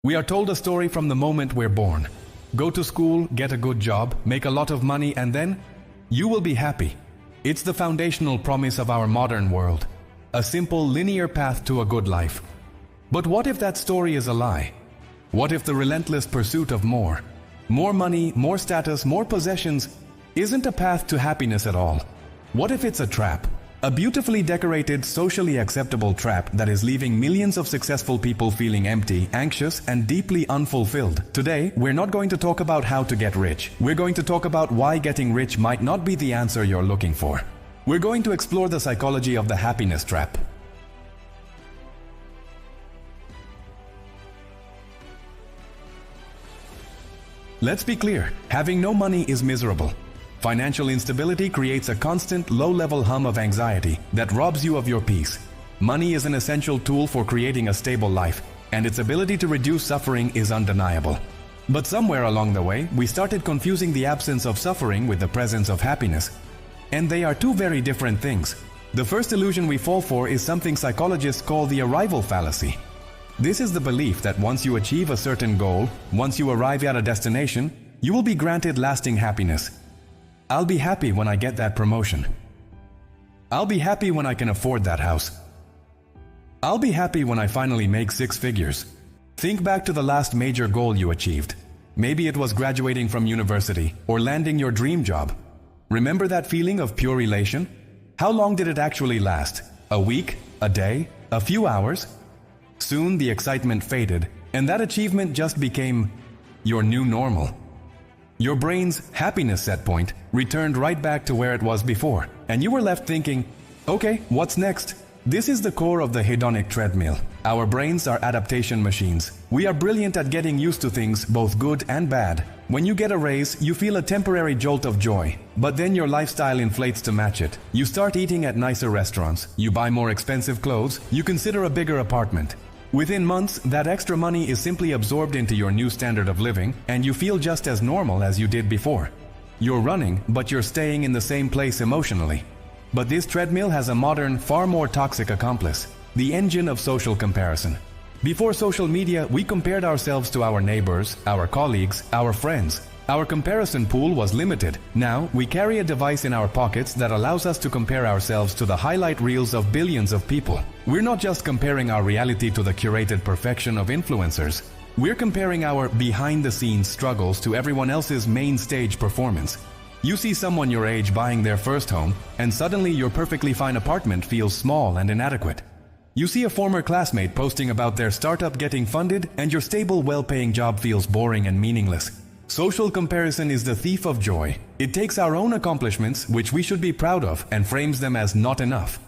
We are told a story from the moment we're born. Go to school, get a good job, make a lot of money, and then you will be happy. It's the foundational promise of our modern world. A simple, linear path to a good life. But what if that story is a lie? What if the relentless pursuit of more money, more status, more possessions isn't a path to happiness at all? What if it's a trap? A beautifully decorated, socially acceptable trap that is leaving millions of successful people feeling empty, anxious, and deeply unfulfilled. Today, we're not going to talk about how to get rich. We're going to talk about why getting rich might not be the answer you're looking for. We're going to explore the psychology of the happiness trap. Let's be clear, having no money is miserable. Financial instability creates a constant, low-level hum of anxiety that robs you of your peace. Money is an essential tool for creating a stable life, and its ability to reduce suffering is undeniable. But somewhere along the way, we started confusing the absence of suffering with the presence of happiness. And they are two very different things. The first illusion we fall for is something psychologists call the arrival fallacy. This is the belief that once you achieve a certain goal, once you arrive at a destination, you will be granted lasting happiness. I'll be happy when I get that promotion. I'll be happy when I can afford that house. I'll be happy when I finally make 6 figures. Think back to the last major goal you achieved. Maybe it was graduating from university or landing your dream job. Remember that feeling of pure elation? How long did it actually last? A week? A day? A few hours? Soon the excitement faded, and that achievement just became your new normal. Your brain's happiness set point returned right back to where it was before, and you were left thinking, okay, what's next? This is the core of the hedonic treadmill. Our brains are adaptation machines. We are brilliant at getting used to things, both good and bad. When you get a raise, you feel a temporary jolt of joy, but then your lifestyle inflates to match it. You start eating at nicer restaurants, you buy more expensive clothes, you consider a bigger apartment. Within months, that extra money is simply absorbed into your new standard of living, and you feel just as normal as you did before. You're running, but you're staying in the same place emotionally. But this treadmill has a modern, far more toxic accomplice: the engine of social comparison. Before social media, we compared ourselves to our neighbors, our colleagues, our friends. Our comparison pool was limited. Now, we carry a device in our pockets that allows us to compare ourselves to the highlight reels of billions of people. We're not just comparing our reality to the curated perfection of influencers. We're comparing our behind-the-scenes struggles to everyone else's main stage performance. You see someone your age buying their first home, and suddenly your perfectly fine apartment feels small and inadequate. You see a former classmate posting about their startup getting funded, and your stable, well-paying job feels boring and meaningless. Social comparison is the thief of joy. It takes our own accomplishments, which we should be proud of, and frames them as not enough.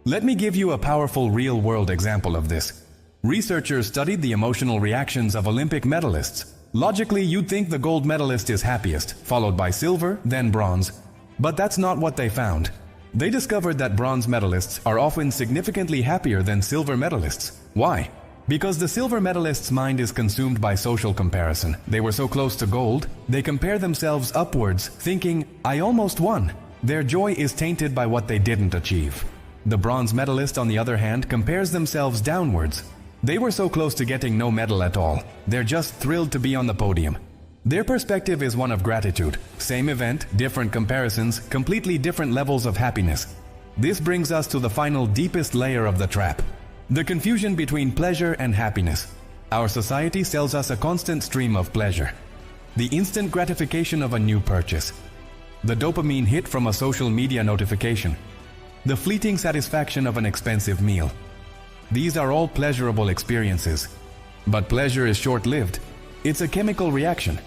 Let me give you a powerful real-world example of this. Researchers studied the emotional reactions of Olympic medalists. Logically, you'd think the gold medalist is happiest, followed by silver, then bronze. But that's not what they found. They discovered that bronze medalists are often significantly happier than silver medalists. Why? Because the silver medalist's mind is consumed by social comparison. They were so close to gold, they compare themselves upwards, thinking, I almost won. Their joy is tainted by what they didn't achieve. The bronze medalist, on the other hand, compares themselves downwards. They were so close to getting no medal at all. They're just thrilled to be on the podium. Their perspective is one of gratitude. Same event, different comparisons, completely different levels of happiness. This brings us to the final, deepest layer of the trap. The confusion between pleasure and happiness. Our society sells us a constant stream of pleasure. The instant gratification of a new purchase. The dopamine hit from a social media notification. The fleeting satisfaction of an expensive meal. These are all pleasurable experiences. But pleasure is short-lived. It's a chemical reaction.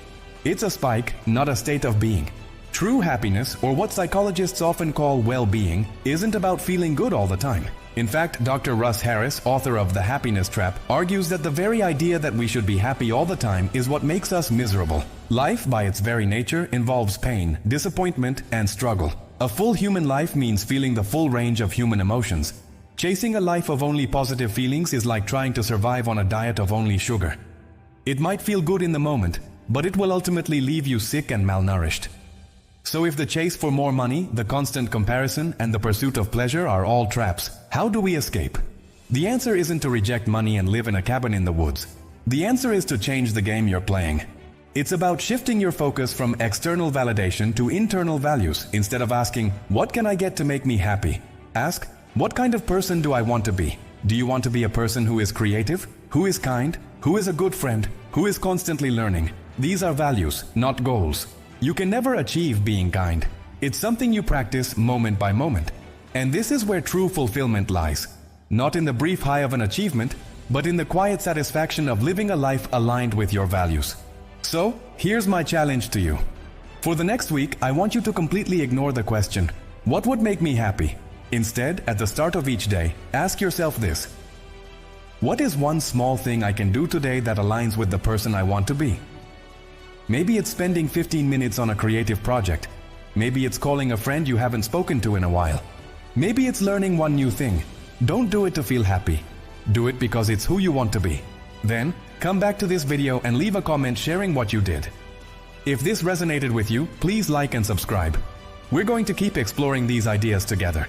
It's a spike, not a state of being. True happiness, or what psychologists often call well-being, isn't about feeling good all the time. In fact, Dr. Russ Harris, author of The Happiness Trap, argues that the very idea that we should be happy all the time is what makes us miserable. Life, by its very nature, involves pain, disappointment, and struggle. A full human life means feeling the full range of human emotions. Chasing a life of only positive feelings is like trying to survive on a diet of only sugar. It might feel good in the moment, but it will ultimately leave you sick and malnourished. So if the chase for more money, the constant comparison, and the pursuit of pleasure are all traps, how do we escape? The answer isn't to reject money and live in a cabin in the woods. The answer is to change the game you're playing. It's about shifting your focus from external validation to internal values. Instead of asking, what can I get to make me happy? Ask, what kind of person do I want to be? Do you want to be a person who is creative, who is kind, who is a good friend, who is constantly learning? These are values, not goals. You can never achieve being kind. It's something you practice moment by moment. And this is where true fulfillment lies. Not in the brief high of an achievement, but in the quiet satisfaction of living a life aligned with your values. So, here's my challenge to you. For the next week, I want you to completely ignore the question, what would make me happy? Instead, at the start of each day, ask yourself this. What is one small thing I can do today that aligns with the person I want to be? Maybe it's spending 15 minutes on a creative project. Maybe it's calling a friend you haven't spoken to in a while. Maybe it's learning one new thing. Don't do it to feel happy. Do it because it's who you want to be. Then, come back to this video and leave a comment sharing what you did. If this resonated with you, please like and subscribe. We're going to keep exploring these ideas together.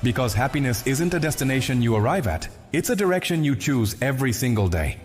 Because happiness isn't a destination you arrive at, it's a direction you choose every single day.